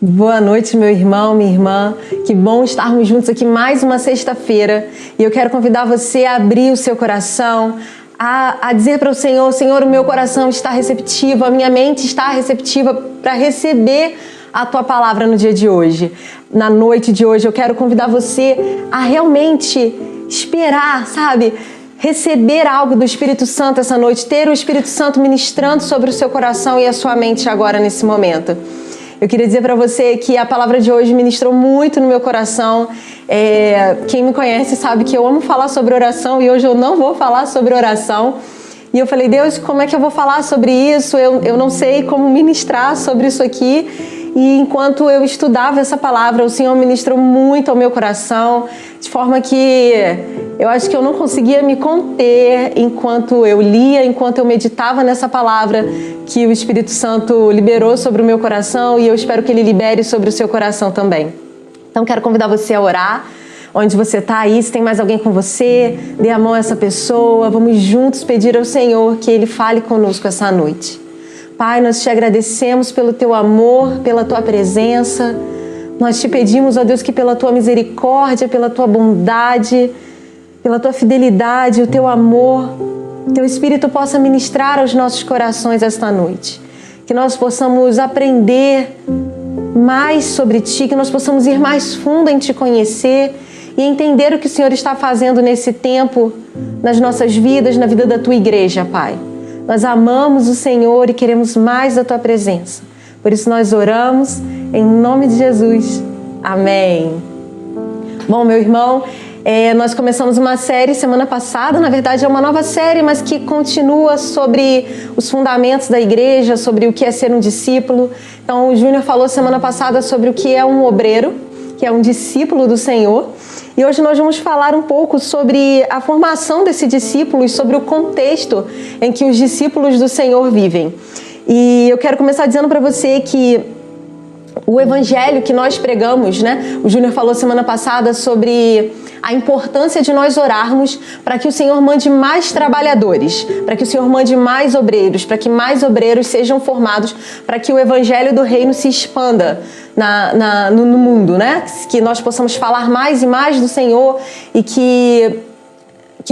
Boa noite, meu irmão, minha irmã. Que bom estarmos juntos aqui mais uma sexta-feira. E eu quero convidar você a abrir o seu coração, a dizer para o Senhor: Senhor, o meu coração está receptivo, a minha mente está receptiva para receber a Tua palavra no dia de hoje. Na noite de hoje, eu quero convidar você a realmente esperar, sabe? Receber algo do Espírito Santo essa noite, ter o Espírito Santo ministrando sobre o seu coração e a sua mente agora nesse momento. Eu queria dizer para você que a palavra de hoje ministrou muito no meu coração. Quem me conhece sabe que eu amo falar sobre oração e hoje eu não vou falar sobre oração. E eu falei: Deus, como é que eu vou falar sobre isso? Eu não sei como ministrar sobre isso aqui. E enquanto eu estudava essa palavra, o Senhor ministrou muito ao meu coração, de forma que eu acho que eu não conseguia me conter enquanto eu lia, enquanto eu meditava nessa palavra que o Espírito Santo liberou sobre o meu coração, e eu espero que Ele libere sobre o seu coração também. Então quero convidar você a orar. Onde você está aí, se tem mais alguém com você, dê a mão a essa pessoa. Vamos juntos pedir ao Senhor que Ele fale conosco essa noite. Pai, nós te agradecemos pelo Teu amor, pela Tua presença. Nós te pedimos, ó Deus, que pela Tua misericórdia, pela Tua bondade, pela Tua fidelidade, o Teu amor, Teu Espírito possa ministrar aos nossos corações esta noite. Que nós possamos aprender mais sobre Ti, que nós possamos ir mais fundo em Te conhecer e entender o que o Senhor está fazendo nesse tempo, nas nossas vidas, na vida da Tua igreja, Pai. Nós amamos o Senhor e queremos mais da Tua presença. Por isso nós oramos em nome de Jesus. Amém. Bom, meu irmão, nós começamos uma série semana passada. Na verdade é uma nova série, mas que continua sobre os fundamentos da igreja, sobre o que é ser um discípulo. Então o Júnior falou semana passada sobre o que é um obreiro, que é um discípulo do Senhor. E hoje nós vamos falar um pouco sobre a formação desse discípulo e sobre o contexto em que os discípulos do Senhor vivem. E eu quero começar dizendo para você que o evangelho que nós pregamos, né? O Júnior falou semana passada sobre a importância de nós orarmos para que o Senhor mande mais trabalhadores, para que o Senhor mande mais obreiros, para que mais obreiros sejam formados, para que o evangelho do reino se expanda no mundo, né? Que nós possamos falar mais e mais do Senhor e que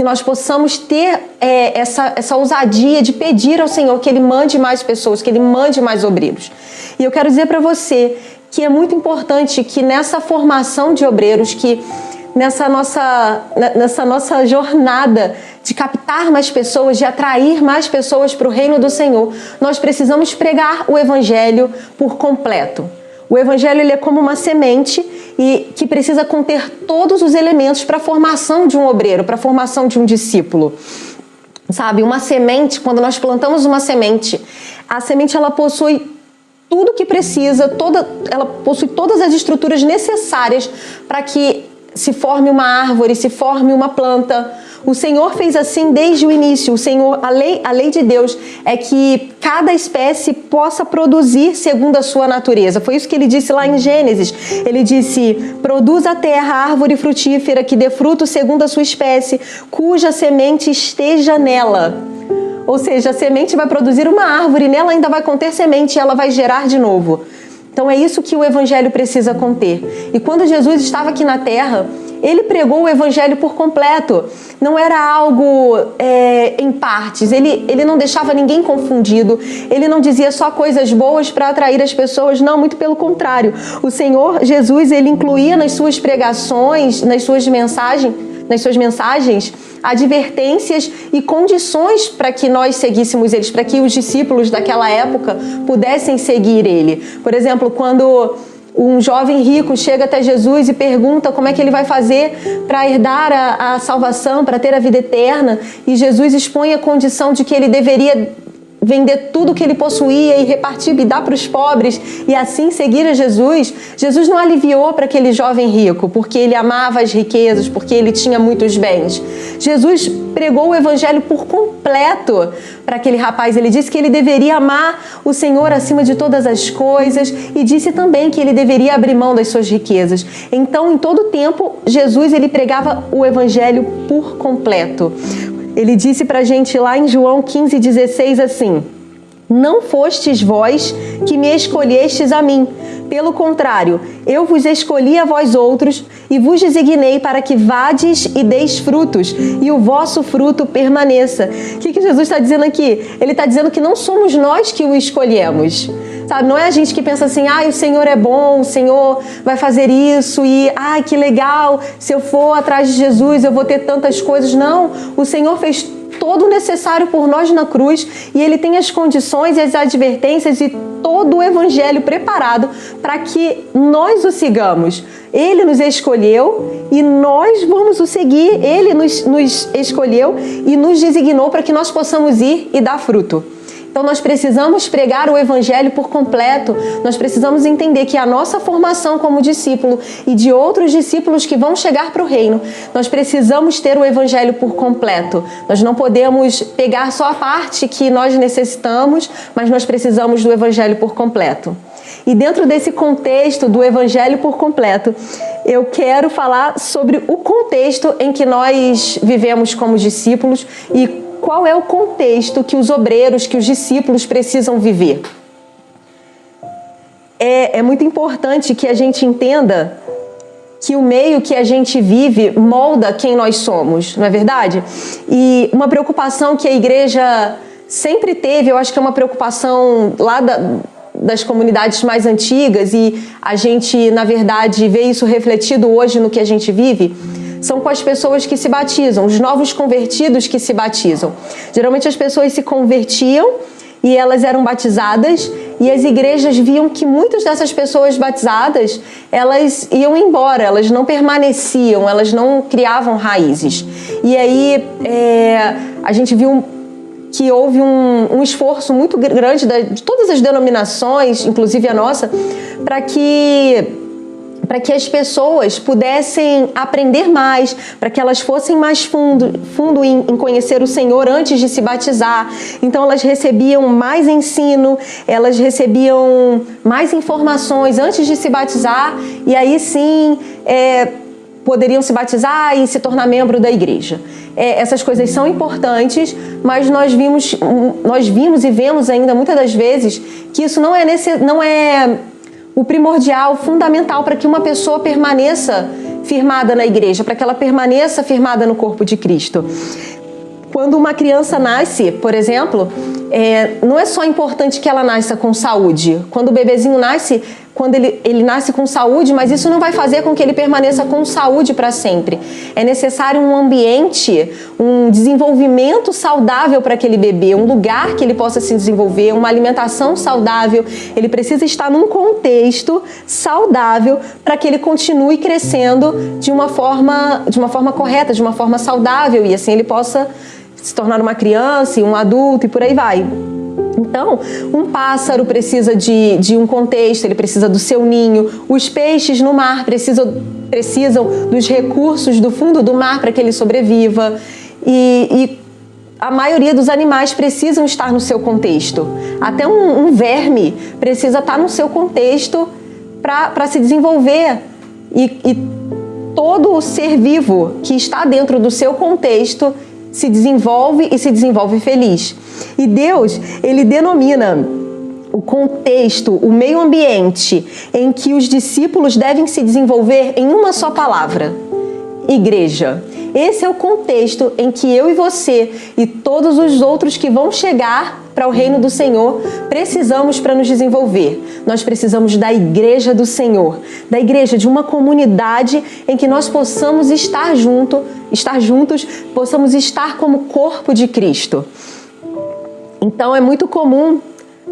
nós possamos ter essa ousadia de pedir ao Senhor que Ele mande mais pessoas, que Ele mande mais obreiros. E eu quero dizer para você que é muito importante que nessa formação de obreiros, que nessa nossa jornada de captar mais pessoas, de atrair mais pessoas para o reino do Senhor, nós precisamos pregar o Evangelho por completo. O Evangelho ele é como uma semente e que precisa conter todos os elementos para a formação de um obreiro, para a formação de um discípulo. Sabe, uma semente, quando nós plantamos uma semente, a semente ela possui tudo que precisa, ela possui todas as estruturas necessárias para que se forme uma árvore, se forme uma planta. O Senhor fez assim desde o início. O Senhor, a lei de Deus é que cada espécie possa produzir segundo a sua natureza. Foi isso que Ele disse lá em Gênesis. Ele disse: produz a terra árvore frutífera que dê fruto segundo a sua espécie, cuja semente esteja nela. Ou seja, a semente vai produzir uma árvore, nela ainda vai conter semente e ela vai gerar de novo. Então é isso que o Evangelho precisa conter. E quando Jesus estava aqui na Terra, Ele pregou o Evangelho por completo. Não era algo em partes. Ele não deixava ninguém confundido. Ele não dizia só coisas boas para atrair as pessoas. Não, muito pelo contrário. O Senhor Jesus, Ele incluía nas suas pregações, nas suas mensagens, advertências e condições para que nós seguíssemos eles, para que os discípulos daquela época pudessem seguir Ele. Por exemplo, quando um jovem rico chega até Jesus e pergunta como é que ele vai fazer para herdar a salvação, para ter a vida eterna, e Jesus expõe a condição de que ele deveria vender tudo que ele possuía e repartir e dar para os pobres e assim seguir a Jesus. Jesus não aliviou para aquele jovem rico porque ele amava as riquezas, porque ele tinha muitos bens. Jesus pregou o Evangelho por completo para aquele rapaz. Ele disse que ele deveria amar o Senhor acima de todas as coisas e disse também que ele deveria abrir mão das suas riquezas. Então, em todo tempo, Jesus ele pregava o Evangelho por completo. Ele disse pra gente lá em João 15,16 assim: Não fostes vós que me escolhestes a mim. Pelo contrário, eu vos escolhi a vós outros e vos designei para que vades e deis frutos, e o vosso fruto permaneça. O que Jesus está dizendo aqui? Ele está dizendo que não somos nós que o escolhemos. Sabe, não é a gente que pensa assim, o Senhor é bom, o Senhor vai fazer isso e, que legal, se eu for atrás de Jesus eu vou ter tantas coisas. Não, o Senhor fez todo o necessário por nós na cruz e Ele tem as condições e as advertências e todo o Evangelho preparado para que nós o sigamos. Ele nos escolheu e nós vamos o seguir. Ele nos escolheu e nos designou para que nós possamos ir e dar fruto. Então nós precisamos pregar o Evangelho por completo, nós precisamos entender que a nossa formação como discípulo e de outros discípulos que vão chegar para o reino, nós precisamos ter o Evangelho por completo. Nós não podemos pegar só a parte que nós necessitamos, mas nós precisamos do Evangelho por completo. E dentro desse contexto do Evangelho por completo, eu quero falar sobre o contexto em que nós vivemos como discípulos e qual é o contexto que os obreiros, que os discípulos precisam viver. É muito importante que a gente entenda que o meio que a gente vive molda quem nós somos, não é verdade? E uma preocupação que a igreja sempre teve, eu acho que é uma preocupação lá das comunidades mais antigas e a gente, na verdade, vê isso refletido hoje no que a gente vive, são com as pessoas que se batizam, os novos convertidos que se batizam. Geralmente as pessoas se convertiam e elas eram batizadas e as igrejas viam que muitas dessas pessoas batizadas, elas iam embora, elas não permaneciam, elas não criavam raízes. E aí a gente viu que houve um esforço muito grande de todas as denominações, inclusive a nossa, para que as pessoas pudessem aprender mais, para que elas fossem mais fundo em conhecer o Senhor antes de se batizar. Então elas recebiam mais ensino, elas recebiam mais informações antes de se batizar e aí sim poderiam se batizar e se tornar membro da igreja. Essas coisas são importantes, mas nós vimos e vemos ainda muitas das vezes que isso não é o primordial, fundamental para que uma pessoa permaneça firmada na igreja, para que ela permaneça firmada no corpo de Cristo. Quando uma criança nasce, por exemplo, não é só importante que ela nasça com saúde. Quando o bebezinho nasce, quando ele nasce com saúde, mas isso não vai fazer com que ele permaneça com saúde para sempre. É necessário um ambiente, um desenvolvimento saudável para aquele bebê, um lugar que ele possa se desenvolver, uma alimentação saudável. Ele precisa estar num contexto saudável para que ele continue crescendo de uma forma correta, de uma forma saudável, e assim ele possa se tornar uma criança e um adulto e por aí vai. Então, um pássaro precisa de um contexto, ele precisa do seu ninho. Os peixes no mar precisam dos recursos do fundo do mar para que ele sobreviva. E a maioria dos animais precisam estar no seu contexto. Até um verme precisa estar no seu contexto para se desenvolver. E todo o ser vivo que está dentro do seu contexto se desenvolve e se desenvolve feliz. E Deus, Ele denomina o contexto, o meio ambiente em que os discípulos devem se desenvolver em uma só palavra: igreja. Esse é o contexto em que eu e você e todos os outros que vão chegar para o reino do Senhor precisamos para nos desenvolver. Nós precisamos da igreja do Senhor, da igreja, de uma comunidade em que nós possamos estar juntos, possamos estar como corpo de Cristo. Então é muito comum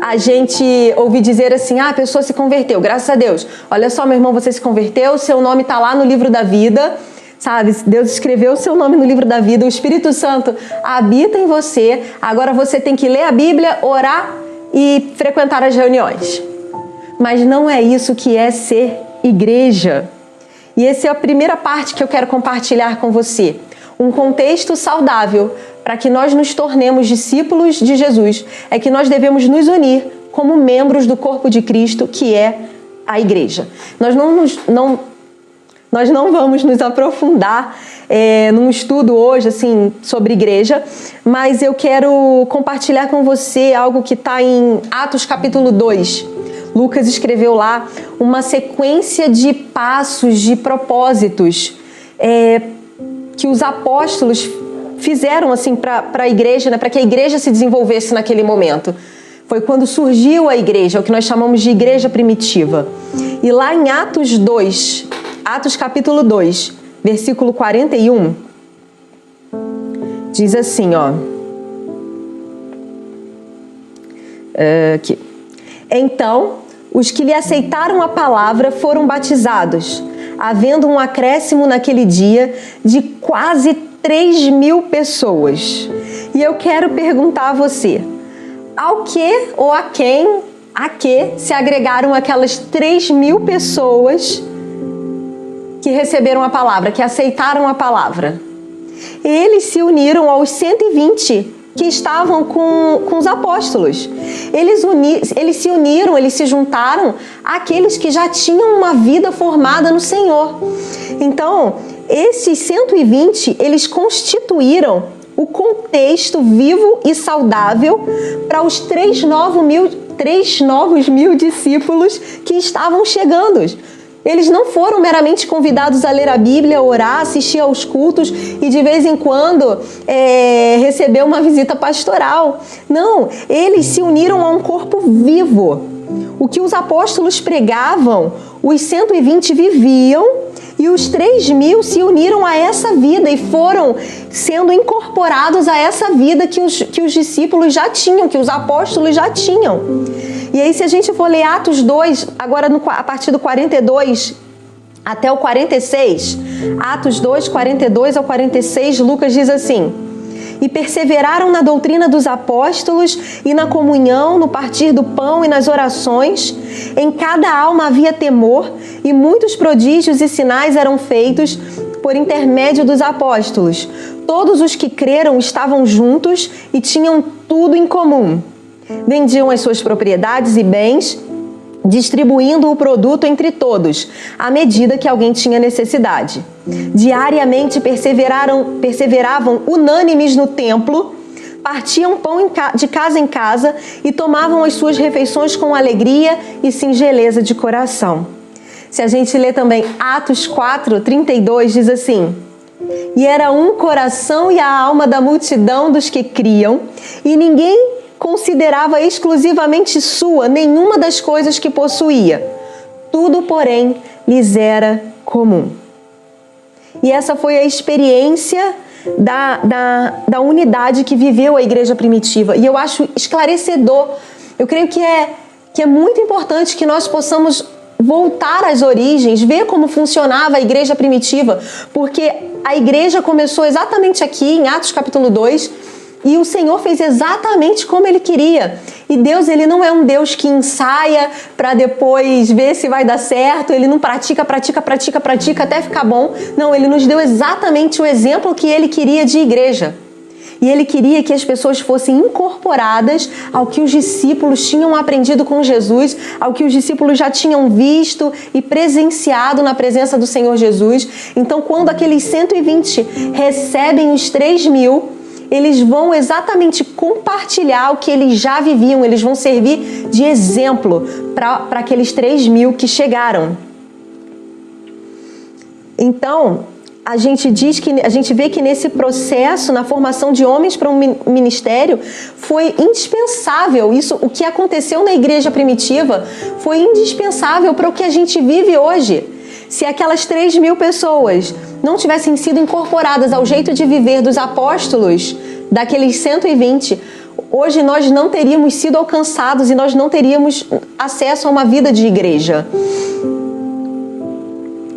a gente ouvir dizer assim: a pessoa se converteu, graças a Deus. Olha só, meu irmão, você se converteu, seu nome está lá no livro da vida. Sabe, Deus escreveu o seu nome no livro da vida, o Espírito Santo habita em você, agora você tem que ler a Bíblia, orar e frequentar as reuniões. Mas não é isso que é ser igreja. E essa é a primeira parte que eu quero compartilhar com você. Um contexto saudável para que nós nos tornemos discípulos de Jesus é que nós devemos nos unir como membros do corpo de Cristo, que é a igreja. Nós não vamos nos aprofundar num estudo hoje, assim, sobre igreja, mas eu quero compartilhar com você algo que está em Atos capítulo 2. Lucas escreveu lá uma sequência de passos, de propósitos que os apóstolos fizeram assim para a igreja, né, para que a igreja se desenvolvesse naquele momento. Foi quando surgiu a igreja, o que nós chamamos de igreja primitiva. E lá em Atos 2, Atos capítulo 2, versículo 41, diz assim, ó. Aqui. Então, os que lhe aceitaram a palavra foram batizados, havendo um acréscimo naquele dia de quase 3.000 pessoas. E eu quero perguntar a você, ao que ou a que se agregaram aquelas 3.000 pessoas que receberam a palavra, que aceitaram a palavra? Eles se uniram aos 120 que estavam com os apóstolos. Eles se uniram, eles se juntaram àqueles que já tinham uma vida formada no Senhor. Então, esses 120, eles constituíram o contexto vivo e saudável para os 3 novos mil discípulos que estavam chegando. Eles não foram meramente convidados a ler a Bíblia, orar, assistir aos cultos e de vez em quando receber uma visita pastoral. Não, eles se uniram a um corpo vivo. O que os apóstolos pregavam, os 120 viviam e os 3.000 se uniram a essa vida e foram sendo incorporados a essa vida que os discípulos já tinham, que os apóstolos já tinham. E aí, se a gente for ler Atos 2, agora a partir do 42 até o 46, Atos 2, 42 ao 46, Lucas diz assim: e perseveraram na doutrina dos apóstolos e na comunhão, no partir do pão e nas orações. Em cada alma havia temor, e muitos prodígios e sinais eram feitos por intermédio dos apóstolos. Todos os que creram estavam juntos e tinham tudo em comum. Vendiam as suas propriedades e bens, distribuindo o produto entre todos, à medida que alguém tinha necessidade. Diariamente perseveravam unânimes no templo, partiam pão de casa em casa e tomavam as suas refeições com alegria e singeleza de coração. Se a gente ler também Atos 4, 32, diz assim: e era um coração e a alma da multidão dos que criam, e ninguém considerava exclusivamente sua nenhuma das coisas que possuía. Tudo, porém, lhes era comum. E essa foi a experiência da unidade que viveu a igreja primitiva. E eu acho esclarecedor. Eu creio que é muito importante que nós possamos voltar às origens, ver como funcionava a igreja primitiva, porque a igreja começou exatamente aqui em Atos capítulo 2, e o Senhor fez exatamente como Ele queria. E Deus, Ele não é um Deus que ensaia para depois ver se vai dar certo. Ele não pratica até ficar bom. Não, Ele nos deu exatamente o exemplo que Ele queria de igreja. E Ele queria que as pessoas fossem incorporadas ao que os discípulos tinham aprendido com Jesus, ao que os discípulos já tinham visto e presenciado na presença do Senhor Jesus. Então, quando aqueles 120 recebem os 3.000, eles vão exatamente compartilhar o que eles já viviam, eles vão servir de exemplo para aqueles 3.000 que chegaram. Então, a gente vê que nesse processo, na formação de homens para um ministério, foi indispensável. O que aconteceu na igreja primitiva foi indispensável para o que a gente vive hoje. Se aquelas 3.000 pessoas não tivessem sido incorporadas ao jeito de viver dos apóstolos, daqueles 120, hoje nós não teríamos sido alcançados e nós não teríamos acesso a uma vida de igreja.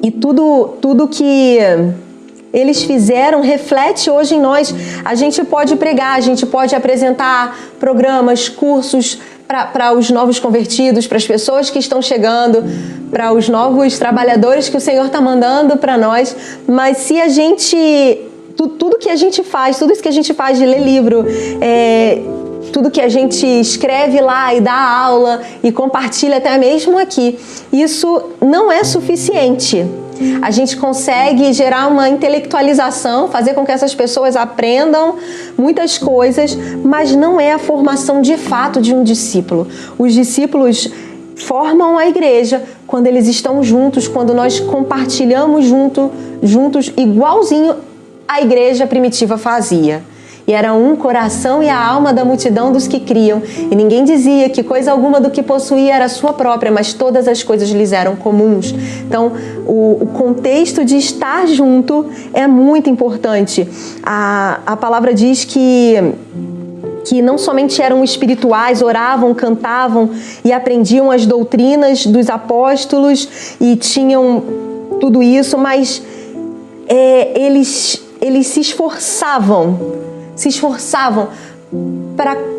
E tudo que eles fizeram reflete hoje em nós. A gente pode pregar, a gente pode apresentar programas, cursos para os novos convertidos, para as pessoas que estão chegando, para os novos trabalhadores que o Senhor está mandando para nós. Mas se a gente, tudo que a gente faz, tudo isso que a gente faz de ler livro, tudo que a gente escreve lá e dá aula e compartilha até mesmo aqui, isso não é suficiente. A gente consegue gerar uma intelectualização, fazer com que essas pessoas aprendam muitas coisas, mas não é a formação de fato de um discípulo. Os discípulos formam a igreja quando eles estão juntos, quando nós compartilhamos juntos, igualzinho a igreja primitiva fazia. E era um coração e a alma da multidão dos que criam. E ninguém dizia que coisa alguma do que possuía era sua própria, mas todas as coisas lhes eram comuns. Então, o contexto de estar junto é muito importante. A palavra diz que não somente eram espirituais, oravam, cantavam e aprendiam as doutrinas dos apóstolos e tinham tudo isso, mas eles se esforçavam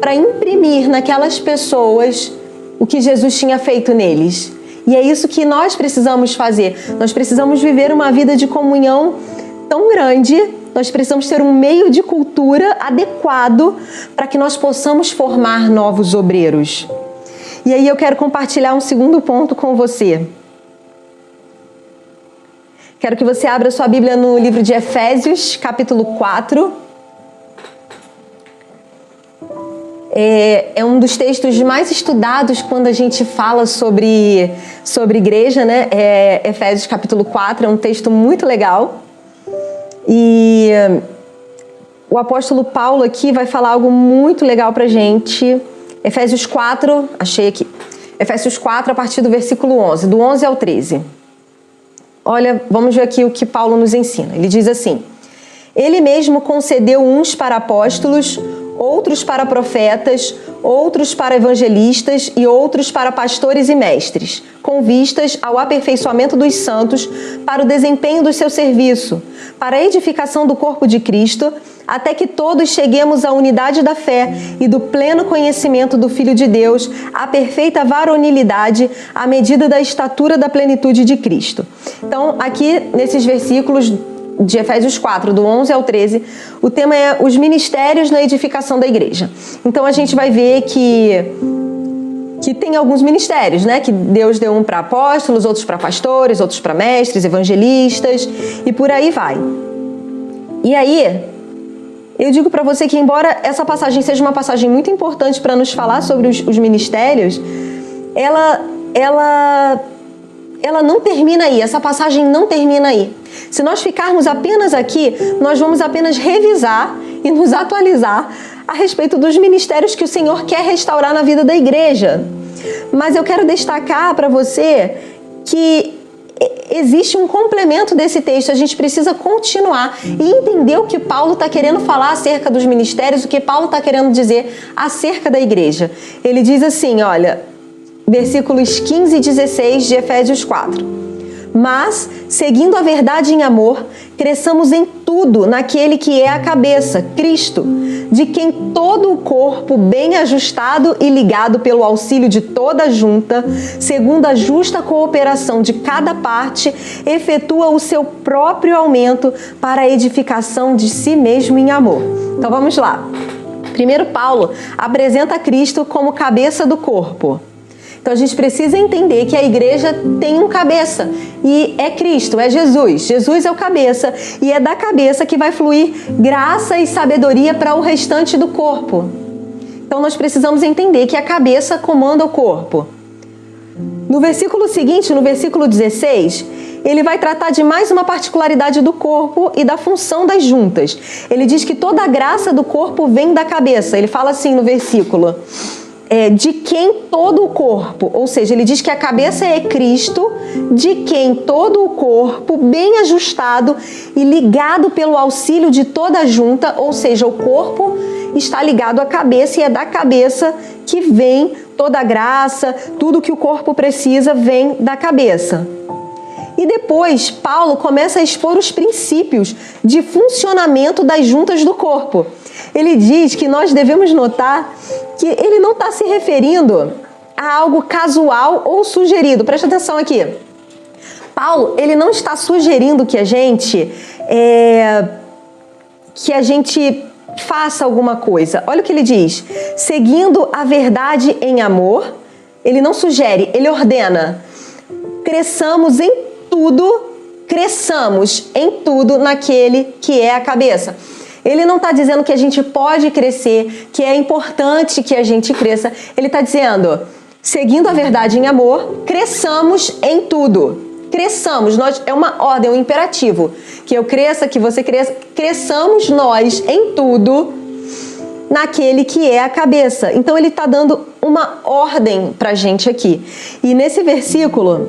para imprimir naquelas pessoas o que Jesus tinha feito neles. E é isso que nós precisamos fazer. Nós precisamos viver uma vida de comunhão tão grande, nós precisamos ter um meio de cultura adequado para que nós possamos formar novos obreiros. E aí eu quero compartilhar um segundo ponto com você. Quero que você abra sua Bíblia no livro de Efésios, capítulo 4. É um dos textos mais estudados quando a gente fala sobre igreja, né? Efésios capítulo 4 é um texto muito legal. E o apóstolo Paulo aqui vai falar algo muito legal pra gente. Efésios 4, achei aqui. Efésios 4, a partir do versículo 11, do 11 ao 13. Olha, vamos ver aqui o que Paulo nos ensina. Ele diz assim: Ele mesmo concedeu uns para apóstolos, outros para profetas, outros para evangelistas e outros para pastores e mestres, com vistas ao aperfeiçoamento dos santos, para o desempenho do seu serviço, para a edificação do corpo de Cristo, até que todos cheguemos à unidade da fé e do pleno conhecimento do Filho de Deus, à perfeita varonilidade, à medida da estatura da plenitude de Cristo. Então, aqui nesses versículos de Efésios 4, do 11 ao 13, o tema é os ministérios na edificação da igreja. Então a gente vai ver que tem alguns ministérios, né? Que Deus deu um para apóstolos, outros para pastores, outros para mestres, evangelistas e por aí vai. E aí, eu digo para você que embora essa passagem seja uma passagem muito importante para nos falar sobre os ministérios, ela não termina aí, essa passagem não termina aí. Se nós ficarmos apenas aqui, nós vamos apenas revisar e nos atualizar a respeito dos ministérios que o Senhor quer restaurar na vida da igreja. Mas eu quero destacar para você que existe um complemento desse texto, a gente precisa continuar e entender o que Paulo está querendo falar acerca dos ministérios, o que Paulo está querendo dizer acerca da igreja. Ele diz assim, olha, versículos 15 e 16 de Efésios 4. Mas, seguindo a verdade em amor, cresçamos em tudo naquele que é a cabeça, Cristo, de quem todo o corpo, bem ajustado e ligado pelo auxílio de toda a junta, segundo a justa cooperação de cada parte, efetua o seu próprio aumento para a edificação de si mesmo em amor. Então vamos lá. Primeiro, Paulo apresenta Cristo como cabeça do corpo. Então a gente precisa entender que a igreja tem um cabeça e é Cristo, é Jesus. Jesus é o cabeça e é da cabeça que vai fluir graça e sabedoria para o restante do corpo. Então nós precisamos entender que a cabeça comanda o corpo. No versículo seguinte, no versículo 16, ele vai tratar de mais uma particularidade do corpo e da função das juntas. Ele diz que toda a graça do corpo vem da cabeça. Ele fala assim no versículo: de quem todo o corpo, ou seja, ele diz que a cabeça é Cristo, de quem todo o corpo, bem ajustado e ligado pelo auxílio de toda a junta, ou seja, o corpo está ligado à cabeça e é da cabeça que vem toda a graça, tudo que o corpo precisa vem da cabeça. E depois, Paulo começa a expor os princípios de funcionamento das juntas do corpo. Ele diz que nós devemos notar que ele não está se referindo a algo casual ou sugerido. Presta atenção aqui. Paulo, ele não está sugerindo que a gente faça alguma coisa. Olha o que ele diz. Seguindo a verdade em amor, ele não sugere, ele ordena. Cresçamos em tudo cresçamos em tudo naquele que é a cabeça. Ele não está dizendo que a gente pode crescer, que é importante que a gente cresça. Ele está dizendo, seguindo a verdade em amor, cresçamos em tudo. Cresçamos, é uma ordem, é um imperativo. Que eu cresça, que você cresça, cresçamos nós em tudo naquele que é a cabeça. Então ele está dando uma ordem para a gente aqui. E nesse versículo,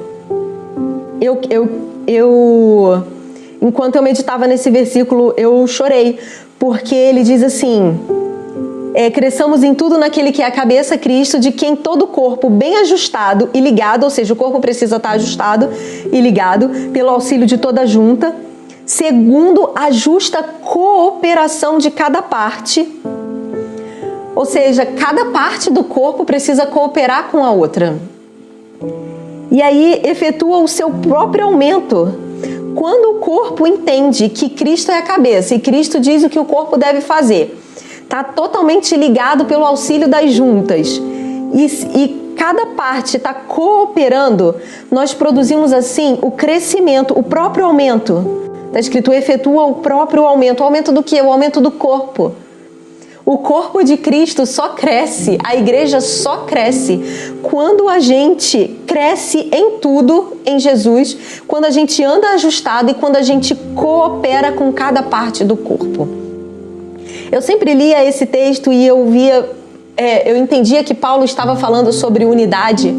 enquanto eu meditava nesse versículo, eu chorei, porque ele diz assim, cresçamos em tudo naquele que é a cabeça, Cristo, de quem todo o corpo bem ajustado e ligado, ou seja, o corpo precisa estar ajustado e ligado pelo auxílio de toda a junta, segundo a justa cooperação de cada parte, ou seja, cada parte do corpo precisa cooperar com a outra. E aí efetua o seu próprio aumento. Quando o corpo entende que Cristo é a cabeça e Cristo diz o que o corpo deve fazer, está totalmente ligado pelo auxílio das juntas e cada parte está cooperando, nós produzimos assim o crescimento, o próprio aumento. Está escrito, efetua o próprio aumento. O aumento do quê? O aumento do corpo. O corpo de Cristo só cresce, a igreja só cresce quando a gente cresce em tudo em Jesus, quando a gente anda ajustado e quando a gente coopera com cada parte do corpo. Eu sempre lia esse texto e eu entendia que Paulo estava falando sobre unidade,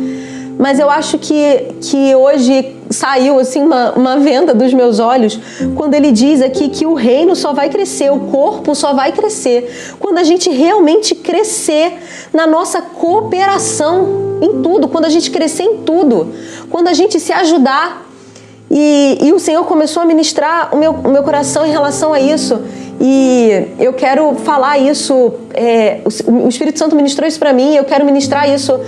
mas eu acho que hoje saiu assim uma venda dos meus olhos quando ele diz aqui que o reino só vai crescer, o corpo só vai crescer quando a gente realmente crescer na nossa cooperação em tudo, quando a gente crescer em tudo, quando a gente se ajudar. E o Senhor começou a ministrar o meu coração em relação a isso. E eu quero falar isso, o Espírito Santo ministrou isso para mim, eu quero ministrar isso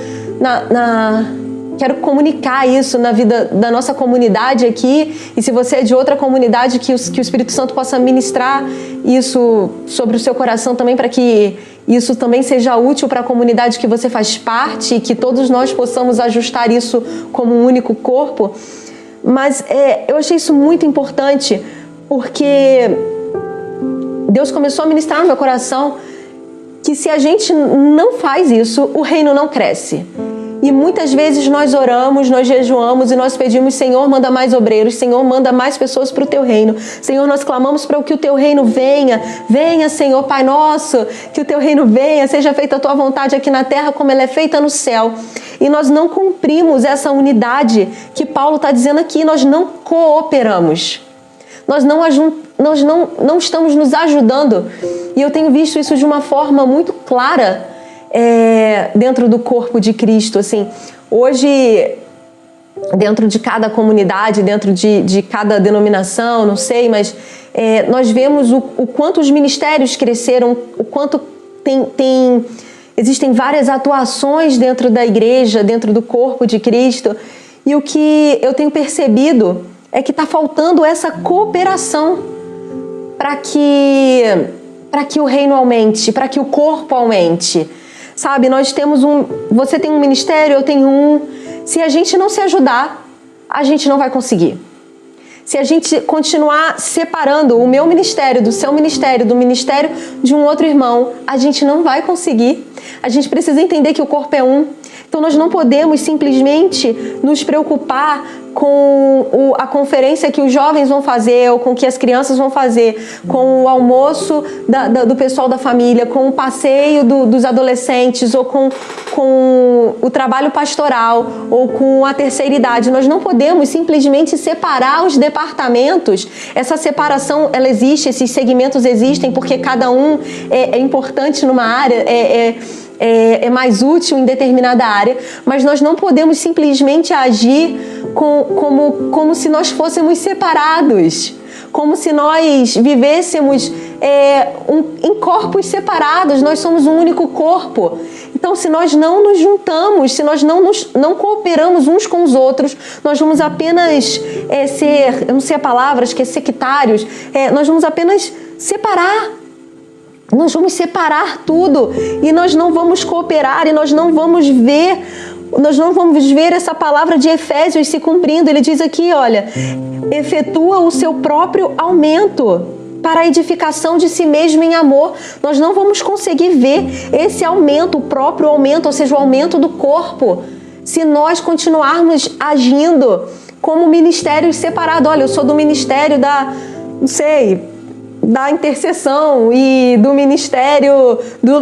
quero comunicar isso na vida da nossa comunidade aqui, e se você é de outra comunidade, que o Espírito Santo possa ministrar isso sobre o seu coração também, para que isso também seja útil para a comunidade que você faz parte, e que todos nós possamos ajustar isso como um único corpo. Mas eu achei isso muito importante, porque Deus começou a ministrar no meu coração que se a gente não faz isso, o reino não cresce. E muitas vezes nós oramos, nós jejuamos e nós pedimos, Senhor, manda mais obreiros, Senhor, manda mais pessoas para o Teu reino. Senhor, nós clamamos para que o Teu reino venha. Venha, Senhor, Pai nosso, que o Teu reino venha, seja feita a Tua vontade aqui na terra como ela é feita no céu. E nós não cumprimos essa unidade que Paulo está dizendo aqui, nós não cooperamos. Nós não estamos nos ajudando. E eu tenho visto isso de uma forma muito clara dentro do corpo de Cristo. Assim, hoje, dentro de cada comunidade, dentro de cada denominação, não sei, mas nós vemos o quanto os ministérios cresceram, o quanto existem várias atuações dentro da igreja, dentro do corpo de Cristo. E o que eu tenho percebido é que está faltando essa cooperação para que o reino aumente, para que o corpo aumente. Sabe, você tem um ministério, eu tenho um. Se a gente não se ajudar, a gente não vai conseguir. Se a gente continuar separando o meu ministério do seu ministério, do ministério de um outro irmão, a gente não vai conseguir. A gente precisa entender que o corpo é um. Então nós não podemos simplesmente nos preocupar com a conferência que os jovens vão fazer, ou com o que as crianças vão fazer, com o almoço do pessoal da família, com o passeio dos adolescentes, ou com o trabalho pastoral, ou com a terceira idade. Nós não podemos simplesmente separar os departamentos. Essa separação, ela existe, esses segmentos existem, porque cada um é importante numa área, é mais útil em determinada área, mas nós não podemos simplesmente agir como se nós fôssemos separados, como se nós vivêssemos em corpos separados. Nós somos um único corpo. Então, se nós não nos juntamos, se nós não cooperamos uns com os outros, nós vamos apenas eu não sei a palavra, acho que é sectários, nós vamos apenas separar. Nós vamos separar tudo e nós não vamos cooperar, e nós não vamos ver nós não vamos ver essa palavra de Efésios se cumprindo. Ele diz aqui, olha, efetua o seu próprio aumento para a edificação de si mesmo em amor. Nós não vamos conseguir ver esse aumento, o próprio aumento, ou seja, o aumento do corpo, se nós continuarmos agindo como ministérios separados. Olha, eu sou do ministério da intercessão e do ministério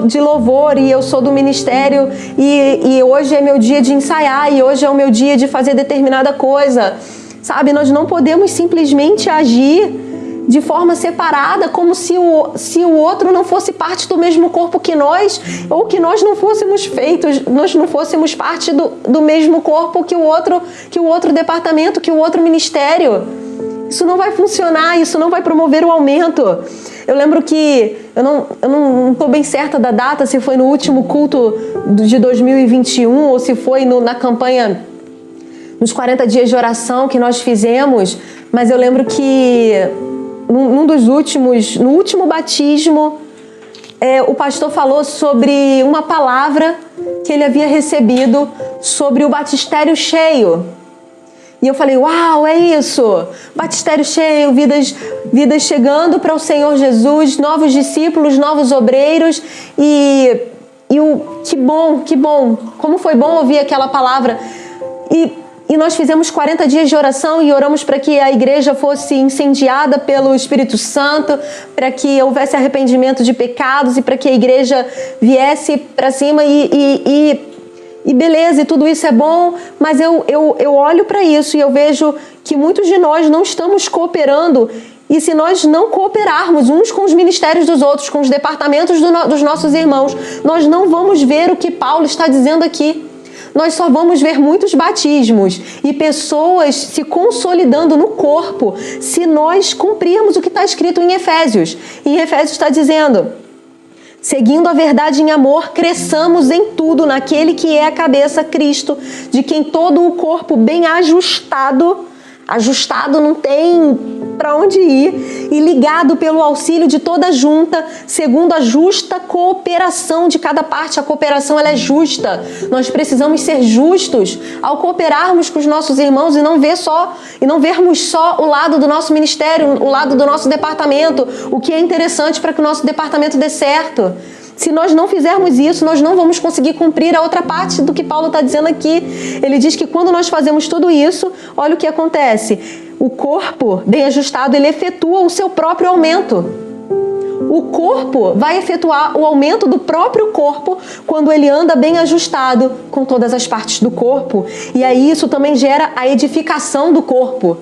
de louvor, e eu sou do ministério e hoje é meu dia de ensaiar, e hoje é o meu dia de fazer determinada coisa. Sabe, nós não podemos simplesmente agir de forma separada, como se o outro não fosse parte do mesmo corpo que nós, ou que nós não fôssemos nós não fôssemos parte do mesmo corpo que o outro departamento, que o outro ministério. Isso não vai funcionar, isso não vai promover o aumento. Eu lembro que, eu não estou bem certa da data, se foi no último culto de 2021 ou se foi na campanha, nos 40 dias de oração que nós fizemos, mas eu lembro que no último batismo, o pastor falou sobre uma palavra que ele havia recebido sobre o batistério cheio. E eu falei, uau, é isso! Batistério cheio, vidas chegando para o Senhor Jesus, novos discípulos, novos obreiros. Que bom! Como foi bom ouvir aquela palavra. E nós fizemos 40 dias de oração e oramos para que a igreja fosse incendiada pelo Espírito Santo, para que houvesse arrependimento de pecados e para que a igreja viesse para cima e beleza, e tudo isso é bom, mas eu olho para isso e eu vejo que muitos de nós não estamos cooperando. E se nós não cooperarmos uns com os ministérios dos outros, com os departamentos dos nossos irmãos, nós não vamos ver o que Paulo está dizendo aqui. Nós só vamos ver muitos batismos e pessoas se consolidando no corpo se nós cumprirmos o que está escrito em Efésios. Em Efésios está dizendo: seguindo a verdade em amor, cresçamos em tudo naquele que é a cabeça, Cristo, de quem todo o corpo bem ajustado não tem para onde ir, e ligado pelo auxílio de toda junta, segundo a justa cooperação de cada parte. A cooperação, ela é justa. Nós precisamos ser justos ao cooperarmos com os nossos irmãos e não vermos só o lado do nosso ministério, o lado do nosso departamento, o que é interessante para que o nosso departamento dê certo. Se nós não fizermos isso, nós não vamos conseguir cumprir a outra parte do que Paulo está dizendo aqui. Ele diz que quando nós fazemos tudo isso, olha o que acontece. O corpo bem ajustado, ele efetua o seu próprio aumento. O corpo vai efetuar o aumento do próprio corpo quando ele anda bem ajustado com todas as partes do corpo. E aí isso também gera a edificação do corpo.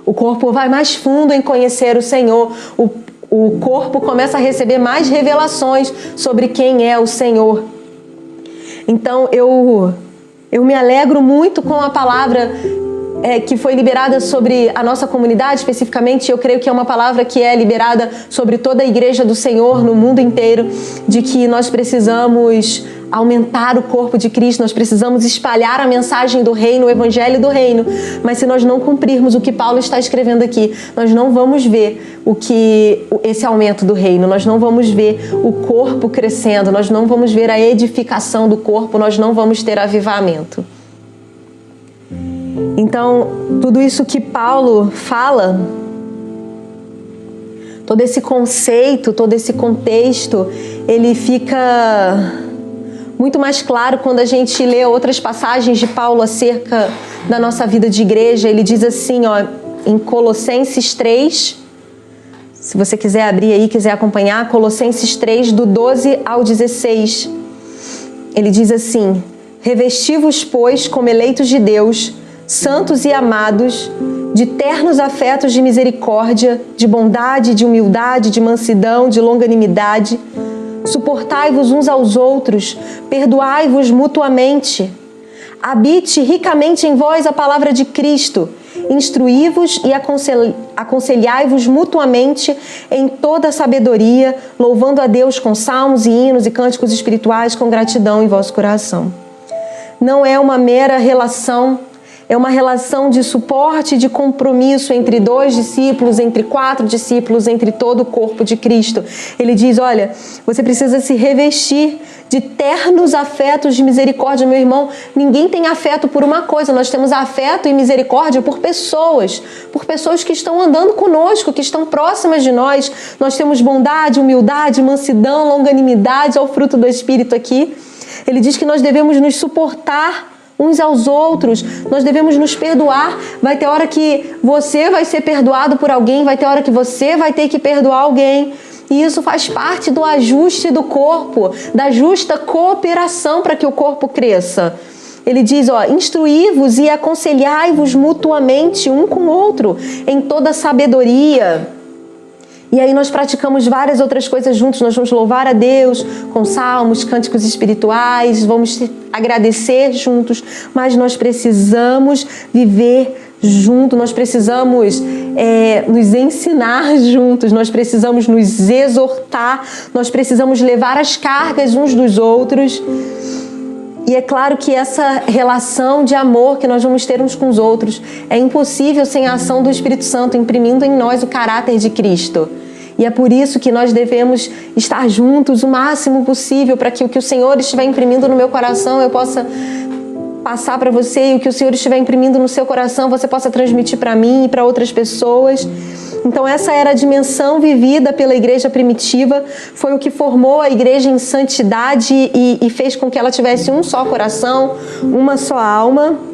O corpo vai mais fundo em conhecer o Senhor. O corpo começa a receber mais revelações sobre quem é o Senhor. Então eu me alegro muito com a palavra que foi liberada sobre a nossa comunidade especificamente. Eu creio que é uma palavra que é liberada sobre toda a igreja do Senhor no mundo inteiro, de que nós precisamos aumentar o corpo de Cristo, nós precisamos espalhar a mensagem do reino, o evangelho do reino. Mas se nós não cumprirmos o que Paulo está escrevendo aqui, nós não vamos ver esse aumento do reino, nós não vamos ver o corpo crescendo, nós não vamos ver a edificação do corpo, nós não vamos ter avivamento. Então, tudo isso que Paulo fala, todo esse conceito, todo esse contexto, ele fica muito mais claro quando a gente lê outras passagens de Paulo acerca da nossa vida de igreja. Ele diz assim, em Colossenses 3, se você quiser abrir aí, quiser acompanhar, Colossenses 3, do 12 ao 16. Ele diz assim: revesti-vos, pois, como eleitos de Deus, santos e amados, de ternos afetos de misericórdia, de bondade, de humildade, de mansidão, de longanimidade. Suportai-vos uns aos outros, perdoai-vos mutuamente. Habite ricamente em vós a palavra de Cristo. Instruí-vos e aconselhai-vos mutuamente em toda a sabedoria, louvando a Deus com salmos e hinos e cânticos espirituais com gratidão em vosso coração. Não é uma mera relação é uma relação de suporte e de compromisso entre 2 discípulos, entre 4 discípulos, entre todo o corpo de Cristo. Ele diz, olha, você precisa se revestir de ternos afetos de misericórdia, meu irmão. Ninguém tem afeto por uma coisa, nós temos afeto e misericórdia por pessoas que estão andando conosco, que estão próximas de nós. Nós temos bondade, humildade, mansidão, longanimidade, é o fruto do Espírito aqui. Ele diz que nós devemos nos suportar uns aos outros, nós devemos nos perdoar. Vai ter hora que você vai ser perdoado por alguém, vai ter hora que você vai ter que perdoar alguém. E isso faz parte do ajuste do corpo, da justa cooperação para que o corpo cresça. Ele diz, ó, instruí-vos e aconselhai-vos mutuamente um com o outro, em toda sabedoria. E aí nós praticamos várias outras coisas juntos. Nós vamos louvar a Deus com salmos, cânticos espirituais, vamos agradecer juntos, mas nós precisamos viver junto, nós precisamos nos ensinar juntos, nós precisamos nos exortar, nós precisamos levar as cargas uns dos outros. E é claro que essa relação de amor que nós vamos ter uns com os outros é impossível sem a ação do Espírito Santo imprimindo em nós o caráter de Cristo. E é por isso que nós devemos estar juntos o máximo possível, para que o que o Senhor estiver imprimindo no meu coração eu possa passar para você, e o que o Senhor estiver imprimindo no seu coração você possa transmitir para mim e para outras pessoas. Então essa era a dimensão vivida pela igreja primitiva, foi o que formou a igreja em santidade e fez com que ela tivesse um só coração, uma só alma.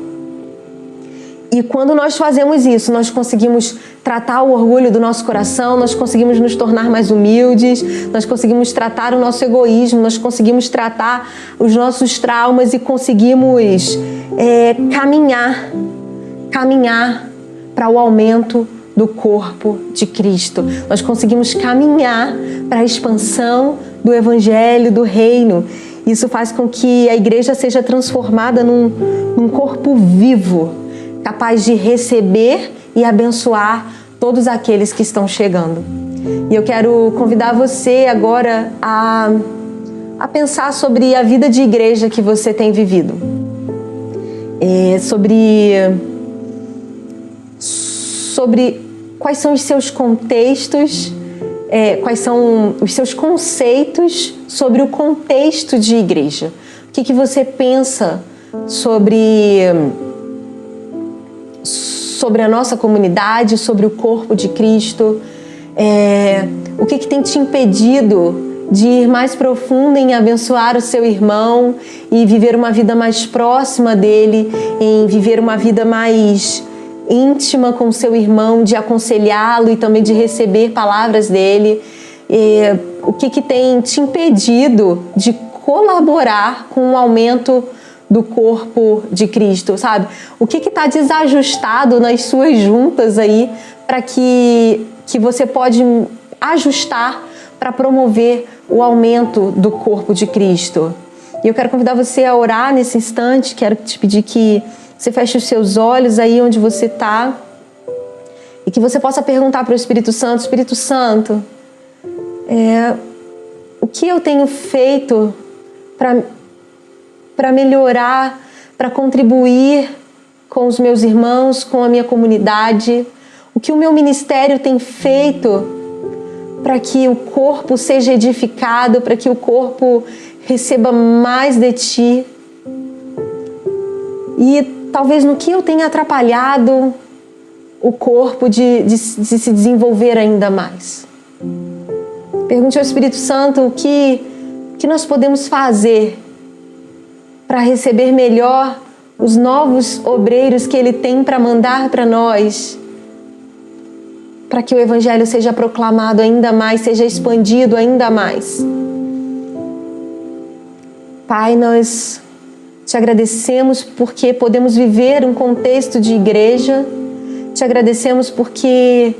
E quando nós fazemos isso, nós conseguimos tratar o orgulho do nosso coração, nós conseguimos nos tornar mais humildes, nós conseguimos tratar o nosso egoísmo, nós conseguimos tratar os nossos traumas e conseguimos caminhar para o aumento do corpo de Cristo. Nós conseguimos caminhar para a expansão do Evangelho, do Reino. Isso faz com que a igreja seja transformada num corpo vivo, capaz de receber e abençoar todos aqueles que estão chegando. E eu quero convidar você agora a pensar sobre a vida de igreja que você tem vivido. Sobre quais são os seus contextos, quais são os seus conceitos sobre o contexto de igreja. O que você pensa sobre a nossa comunidade, sobre o corpo de Cristo? O que tem te impedido de ir mais profundo em abençoar o seu irmão e viver uma vida mais próxima dele, em viver uma vida mais íntima com o seu irmão, de aconselhá-lo e também de receber palavras dele? O que tem te impedido de colaborar com o aumento do corpo de Cristo, sabe? O que está desajustado nas suas juntas aí para que você pode ajustar para promover o aumento do corpo de Cristo? E eu quero convidar você a orar nesse instante. Quero te pedir que você feche os seus olhos aí onde você está e que você possa perguntar para o Espírito Santo: Espírito Santo, o que eu tenho feito para melhorar, para contribuir com os meus irmãos, com a minha comunidade? O que o meu ministério tem feito para que o corpo seja edificado, para que o corpo receba mais de Ti? E talvez no que eu tenha atrapalhado o corpo de se desenvolver ainda mais. Pergunte ao Espírito Santo o que nós podemos fazer para receber melhor os novos obreiros que Ele tem para mandar para nós, para que o Evangelho seja proclamado ainda mais, seja expandido ainda mais. Pai, nós Te agradecemos porque podemos viver um contexto de igreja. Te agradecemos porque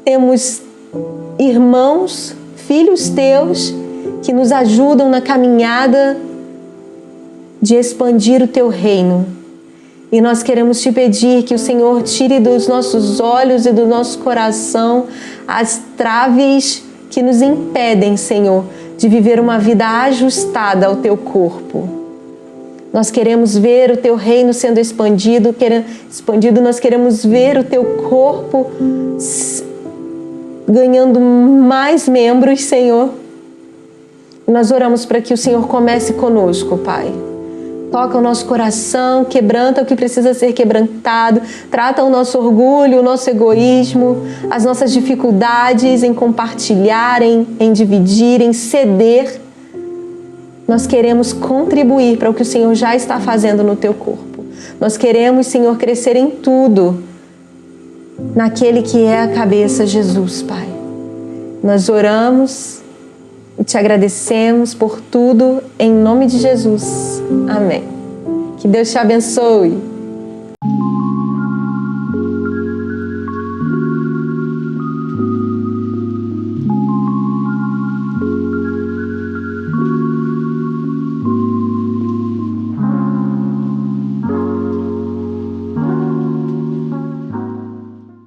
temos irmãos, filhos Teus, que nos ajudam na caminhada de expandir o Teu reino. E nós queremos Te pedir que o Senhor tire dos nossos olhos e do nosso coração as traves que nos impedem, Senhor, de viver uma vida ajustada ao Teu corpo. Nós queremos ver o Teu reino sendo expandido, nós queremos ver o Teu corpo ganhando mais membros, Senhor. Nós oramos para que o Senhor comece conosco, Pai. Toca o nosso coração, quebranta o que precisa ser quebrantado, trata o nosso orgulho, o nosso egoísmo, as nossas dificuldades em compartilhar, em dividir, em ceder. Nós queremos contribuir para o que o Senhor já está fazendo no Teu corpo. Nós queremos, Senhor, crescer em tudo, naquele que é a cabeça, Jesus, Pai. Nós oramos e Te agradecemos por tudo, em nome de Jesus. Amém. Que Deus te abençoe.